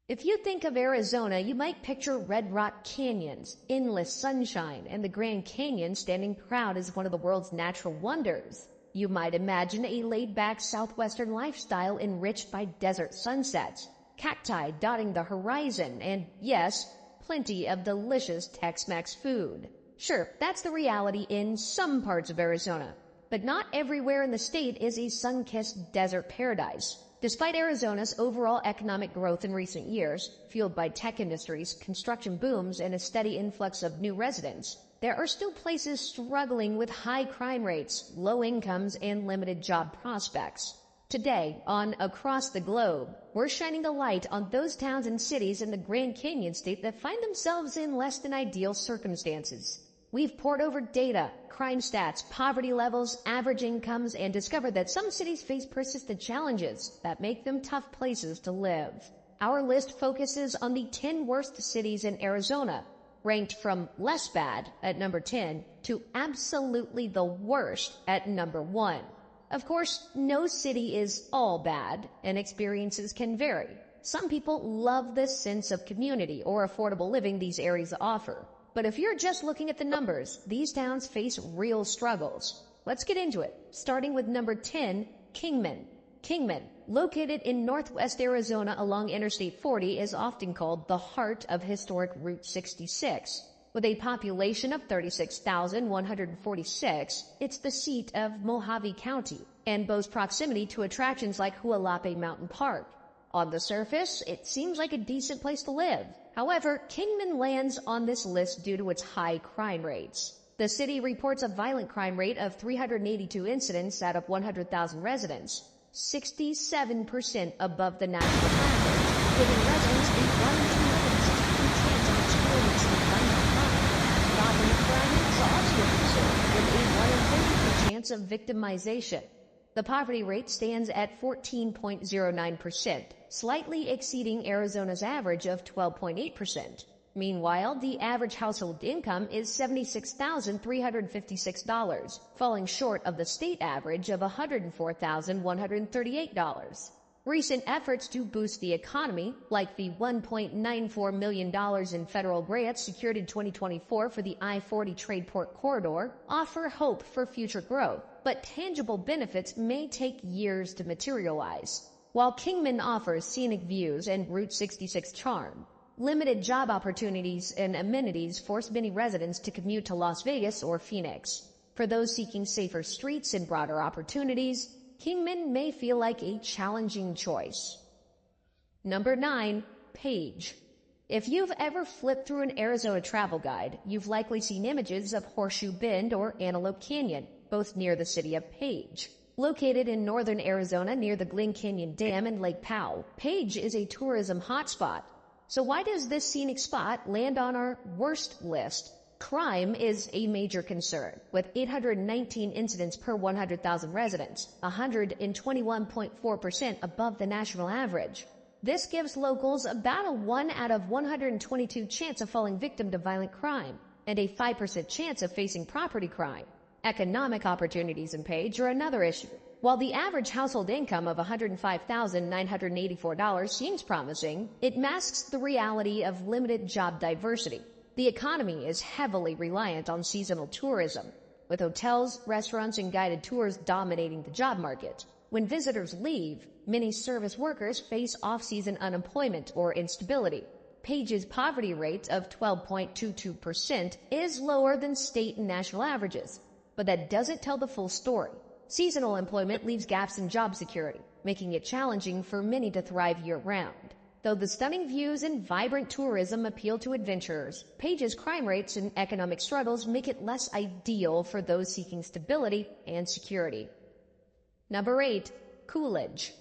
If you think of Arizona, you might picture red rock canyons, endless sunshine, and the Grand Canyon standing proud as one of the world's natural wonders. You might imagine a laid-back southwestern lifestyle enriched by desert sunsets, cacti dotting the horizon, and yes, plenty of delicious Tex-Mex food. Sure, that's the reality in some parts of Arizona, but not everywhere in the state is a sun-kissed desert paradise. Despite Arizona's overall economic growth in recent years, fueled by tech industries, construction booms, and a steady influx of new residents, there are still places struggling with high crime rates, low incomes, and limited job prospects. Today, on Across the Globe, we're shining the light on those towns and cities in the Grand Canyon state that find themselves in less than ideal circumstances. We've pored over data, crime stats, poverty levels, average incomes, and discovered that some cities face persistent challenges that make them tough places to live. Our list focuses on the 10 worst cities in Arizona, ranked from less bad at number 10 to absolutely the worst at number 1. Of course, no city is all bad, and experiences can vary. Some people love the sense of community or affordable living these areas offer. But if you're just looking at the numbers, these towns face real struggles. Let's get into it, starting with number 10, Kingman. Kingman, located in northwest Arizona along Interstate 40, is often called the heart of historic Route 66. With a population of 36,146, it's the seat of Mojave County and boasts proximity to attractions like Hualape Mountain Park. On the surface, it seems like a decent place to live. However, Kingman lands on this list due to its high crime rates. The city reports a violent crime rate of 382 incidents out of 100,000 residents, 67% above the national average, giving residents a 1 in 260 chance of experiencing violent crime. Robbery crime is also a concern, with a 1 in 50 chance of victimization. The poverty rate stands at 14.09%, slightly exceeding Arizona's average of 12.8%. Meanwhile, the average household income is $76,356, falling short of the state average of $104,138. Recent efforts to boost the economy, like the $1.94 million in federal grants secured in 2024 for the I-40 trade port corridor, offer hope for future growth, but tangible benefits may take years to materialize. While Kingman offers scenic views and Route 66 charm, limited job opportunities and amenities force many residents to commute to Las Vegas or Phoenix. For those seeking safer streets and broader opportunities, Kingman may feel like a challenging choice. Number 9, Page. If you've ever flipped through an Arizona travel guide, you've likely seen images of Horseshoe Bend or Antelope Canyon, both near the city of Page. Located in northern Arizona near the Glen Canyon Dam and Lake Powell, Page is a tourism hotspot. So why does this scenic spot land on our worst list? Crime is a major concern, with 819 incidents per 100,000 residents, 121.4% above the national average. This gives locals about a 1 out of 122 chance of falling victim to violent crime, and a 5% chance of facing property crime. Economic opportunities in Page are another issue. While the average household income of $105,984 seems promising, it masks the reality of limited job diversity. The economy is heavily reliant on seasonal tourism, with hotels, restaurants, and guided tours dominating the job market. When visitors leave, many service workers face off-season unemployment or instability. Page's poverty rate of 12.22% is lower than state and national averages, but that doesn't tell the full story. Seasonal employment leaves gaps in job security, making it challenging for many to thrive year-round. Though the stunning views and vibrant tourism appeal to adventurers, Page's crime rates and economic struggles make it less ideal for those seeking stability and security. Number 8, Coolidge.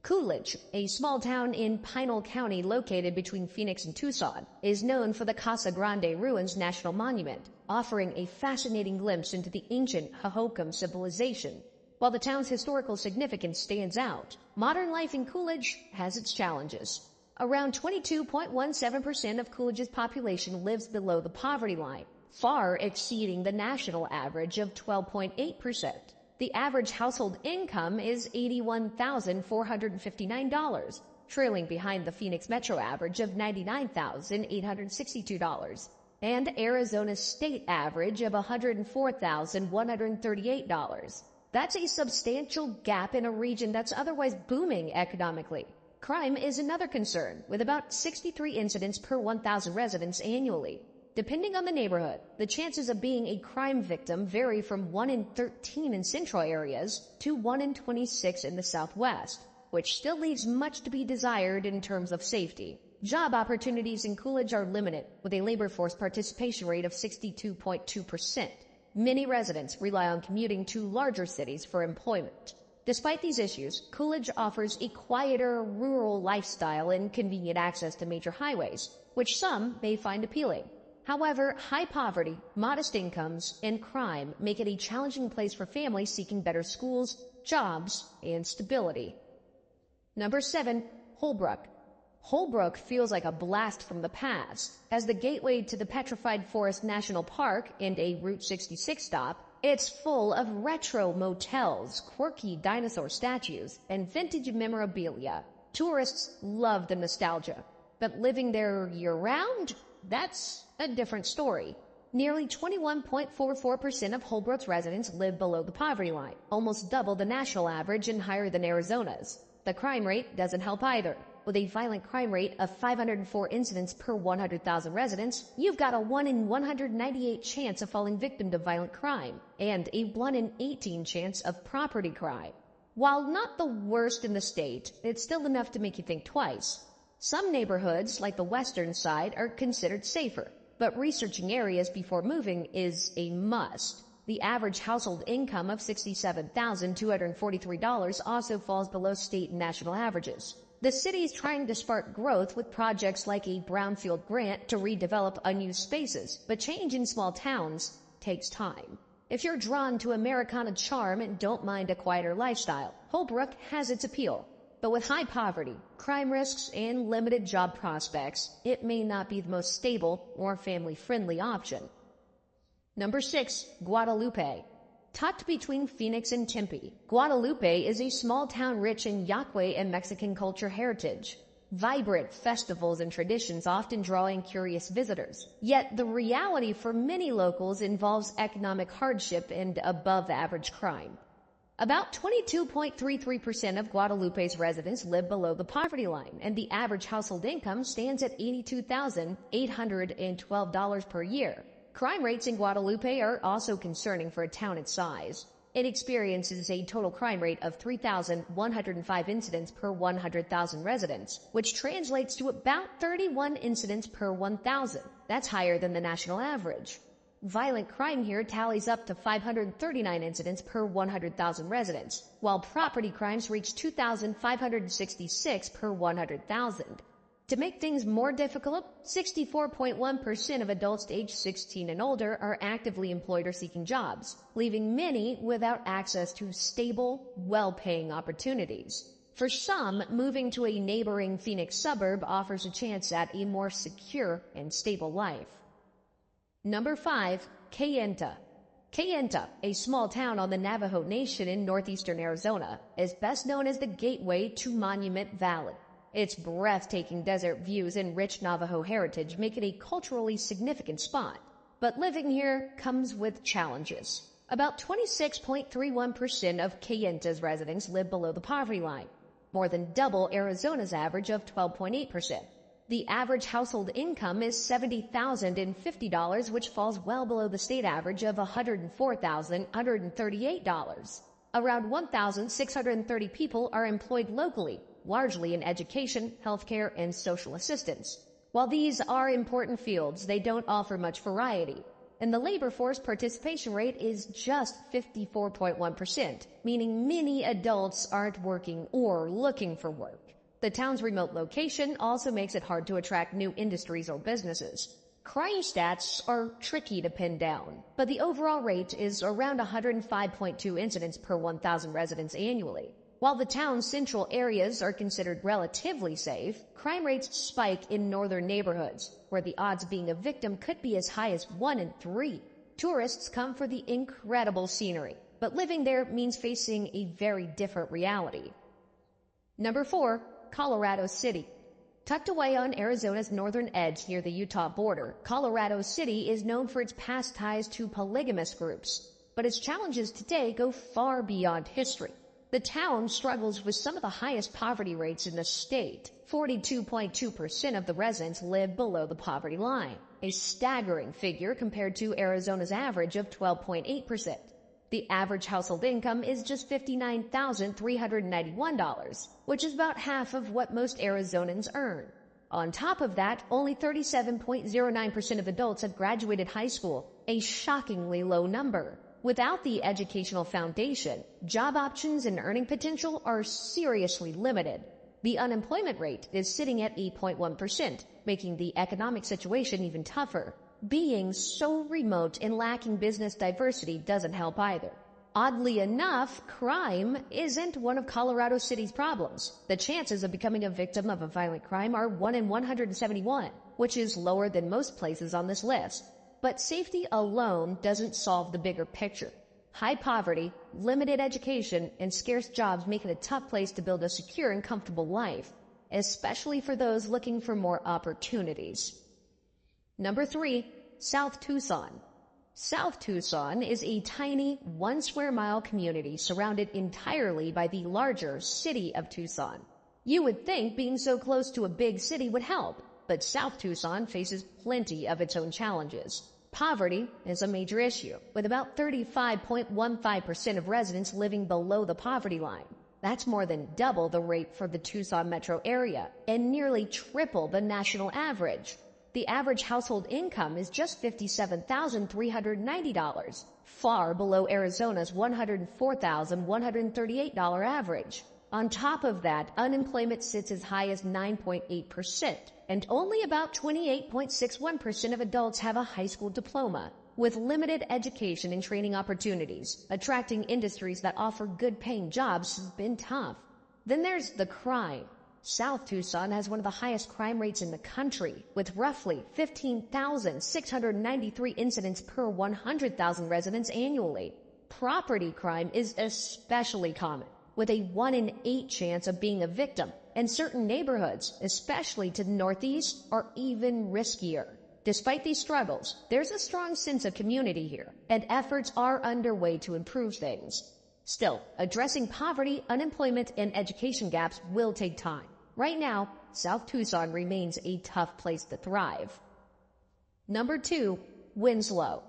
Coolidge, a small town in Pinal County located between Phoenix and Tucson, is known for the Casa Grande Ruins National Monument, offering a fascinating glimpse into the ancient Hohokam civilization. While the town's historical significance stands out, modern life in Coolidge has its challenges. Around 22.17% of Coolidge's population lives below the poverty line, far exceeding the national average of 12.8%. The average household income is $81,459, trailing behind the Phoenix metro average of $99,862 and Arizona's state average of $104,138. That's a substantial gap in a region that's otherwise booming economically. Crime is another concern, with about 63 incidents per 1,000 residents annually. Depending on the neighborhood, the chances of being a crime victim vary from 1 in 13 in central areas to 1 in 26 in the Southwest, which still leaves much to be desired in terms of safety. Job opportunities in Coolidge are limited, with a labor force participation rate of 62.2%. Many residents rely on commuting to larger cities for employment. Despite these issues, Coolidge offers a quieter, rural lifestyle and convenient access to major highways, which some may find appealing. However, high poverty, modest incomes, and crime make it a challenging place for families seeking better schools, jobs, and stability. Number 7. Holbrook. Holbrook feels like a blast from the past. As the gateway to the Petrified Forest National Park and a Route 66 stop, it's full of retro motels, quirky dinosaur statues, and vintage memorabilia. Tourists love the nostalgia, but living there year-round? That's a different story. Nearly 21.44% of Holbrook's residents live below the poverty line, almost double the national average and higher than Arizona's. The crime rate doesn't help either. With a violent crime rate of 504 incidents per 100,000 residents, you've got a 1 in 198 chance of falling victim to violent crime and a 1 in 18 chance of property crime. While not the worst in the state, it's still enough to make you think twice. Some neighborhoods, like the western side, are considered safer, but researching areas before moving is a must. The average household income of $67,243 also falls below state and national averages. The city is trying to spark growth with projects like a brownfield grant to redevelop unused spaces, but change in small towns takes time. If you're drawn to Americana charm and don't mind a quieter lifestyle, Holbrook has its appeal. But with high poverty, crime risks, and limited job prospects, it may not be the most stable or family-friendly option. Number 6. Guadalupe. Tucked between Phoenix and Tempe, Guadalupe is a small town rich in Yaqui and Mexican culture heritage. Vibrant festivals and traditions often draw in curious visitors. Yet the reality for many locals involves economic hardship and above-average crime. About 22.33% of Guadalupe's residents live below the poverty line, and the average household income stands at $82,812 per year. Crime rates in Guadalupe are also concerning for a town its size. It experiences a total crime rate of 3,105 incidents per 100,000 residents, which translates to about 31 incidents per 1,000. That's higher than the national average. Violent crime here tallies up to 539 incidents per 100,000 residents, while property crimes reach 2,566 per 100,000. To make things more difficult, 64.1% of adults aged 16 and older are actively employed or seeking jobs, leaving many without access to stable, well-paying opportunities. For some, moving to a neighboring Phoenix suburb offers a chance at a more secure and stable life. Number 5. Kayenta. Kayenta, a small town on the Navajo Nation in northeastern Arizona, is best known as the gateway to Monument Valley. Its breathtaking desert views and rich Navajo heritage make it a culturally significant spot. But living here comes with challenges. About 26.31% of Kayenta's residents live below the poverty line, more than double Arizona's average of 12.8%. The average household income is $70,050, which falls well below the state average of $104,138. Around 1,630 people are employed locally, largely in education, healthcare, and social assistance. While these are important fields, they don't offer much variety. And the labor force participation rate is just 54.1%, meaning many adults aren't working or looking for work. The town's remote location also makes it hard to attract new industries or businesses. Crime stats are tricky to pin down, but the overall rate is around 105.2 incidents per 1,000 residents annually. While the town's central areas are considered relatively safe, crime rates spike in northern neighborhoods, where the odds of being a victim could be as high as 1 in 3. Tourists come for the incredible scenery, but living there means facing a very different reality. Number 4. Colorado City. Tucked away on Arizona's northern edge near the Utah border, Colorado City is known for its past ties to polygamous groups, but its challenges today go far beyond history. The town struggles with some of the highest poverty rates in the state. 42.2% of the residents live below the poverty line, a staggering figure compared to Arizona's average of 12.8%. The average household income is just $59,391, which is about half of what most Arizonans earn. On top of that, only 37.09% of adults have graduated high school, a shockingly low number. Without the educational foundation, job options and earning potential are seriously limited. The unemployment rate is sitting at 8.1%, making the economic situation even tougher. Being so remote and lacking business diversity doesn't help either. Oddly enough, crime isn't one of Colorado City's problems. The chances of becoming a victim of a violent crime are 1 in 171, which is lower than most places on this list. But safety alone doesn't solve the bigger picture. High poverty, limited education, and scarce jobs make it a tough place to build a secure and comfortable life, especially for those looking for more opportunities. Number 3, South Tucson. South Tucson is a tiny 1 square mile community surrounded entirely by the larger city of Tucson. You would think being so close to a big city would help, but South Tucson faces plenty of its own challenges. Poverty is a major issue, with about 35.15% of residents living below the poverty line. That's more than double the rate for the Tucson metro area, and nearly triple the national average. The average household income is just $57,390, far below Arizona's $104,138 average. On top of that, unemployment sits as high as 9.8%, and only about 28.61% of adults have a high school diploma. With limited education and training opportunities, attracting industries that offer good-paying jobs has been tough. Then there's the crime. South Tucson has one of the highest crime rates in the country, with roughly 15,693 incidents per 100,000 residents annually. Property crime is especially common, with a 1 in 8 chance of being a victim, and certain neighborhoods, especially to the northeast, are even riskier. Despite these struggles, there's a strong sense of community here, and efforts are underway to improve things. Still, addressing poverty, unemployment, and education gaps will take time. Right now, South Tucson remains a tough place to thrive. Number 2, Winslow.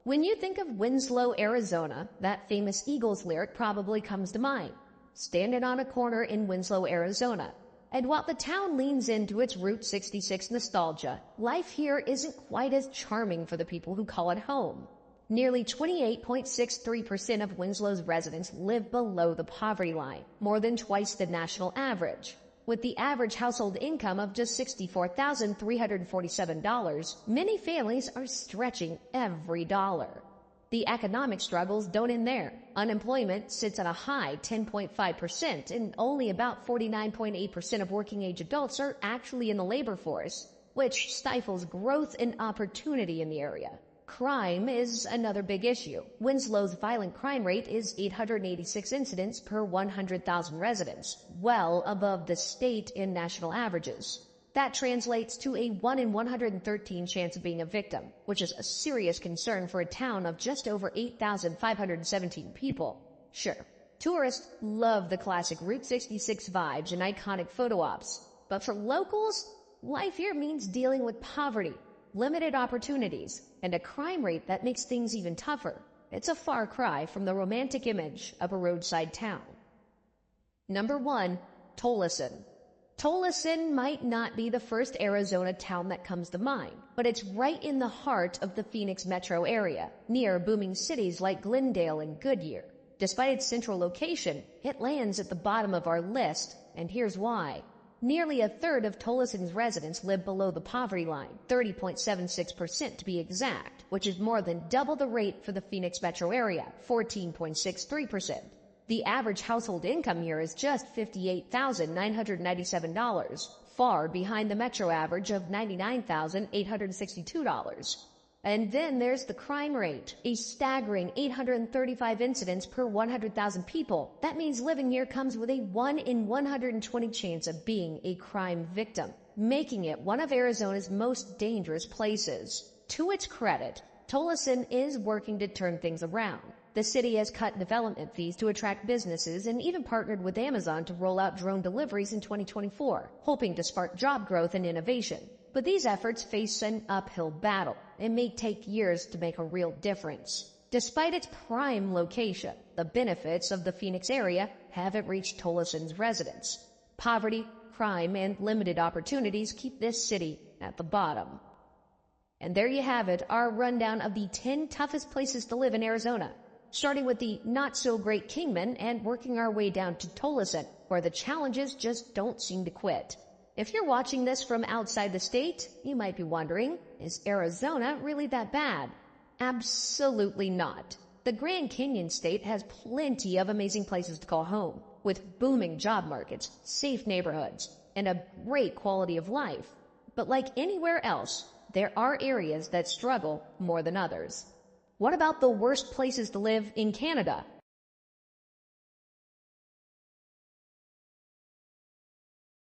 When you think of Winslow, Arizona, that famous Eagles lyric probably comes to mind. Standing on a corner in Winslow, Arizona. And while the town leans into its Route 66 nostalgia, life here isn't quite as charming for the people who call it home. Nearly 28.63% of Winslow's residents live below the poverty line, more than twice the national average. With the average household income of just $64,347, many families are stretching every dollar. The economic struggles don't end there. Unemployment sits at a high 10.5%, and only about 49.8% of working-age adults are actually in the labor force, which stifles growth and opportunity in the area. Crime is another big issue. Winslow's violent crime rate is 886 incidents per 100,000 residents, well above the state and national averages. That translates to a 1 in 113 chance of being a victim, which is a serious concern for a town of just over 8,517 people. Sure, tourists love the classic Route 66 vibes and iconic photo ops, but for locals, life here means dealing with poverty, limited opportunities, and a crime rate that makes things even tougher. It's a far cry from the romantic image of a roadside town. Number 1, Tolleson. Tolleson might not be the first Arizona town that comes to mind, but it's right in the heart of the Phoenix metro area, near booming cities like Glendale and Goodyear. Despite its central location, it lands at the bottom of our list, and here's why. Nearly a third of Tolleson's residents live below the poverty line, 30.76% to be exact, which is more than double the rate for the Phoenix metro area, 14.63%. The average household income here is just $58,997, far behind the metro average of $99,862. And then there's the crime rate, a staggering 835 incidents per 100,000 people. That means living here comes with a 1 in 120 chance of being a crime victim, making it one of Arizona's most dangerous places. To its credit, Tolleson is working to turn things around. The city has cut development fees to attract businesses and even partnered with Amazon to roll out drone deliveries in 2024, hoping to spark job growth and innovation. But these efforts face an uphill battle. It may take years to make a real difference. Despite its prime location, the benefits of the Phoenix area haven't reached Tolleson's residents. Poverty, crime, and limited opportunities keep this city at the bottom. And there you have it, our rundown of the 10 toughest places to live in Arizona. Starting with the not-so-great Kingman and working our way down to Tolleson, where the challenges just don't seem to quit. If you're watching this from outside the state, you might be wondering, is Arizona really that bad? Absolutely not. The Grand Canyon state has plenty of amazing places to call home, with booming job markets, safe neighborhoods, and a great quality of life. But like anywhere else, there are areas that struggle more than others. What about the worst places to live in Canada?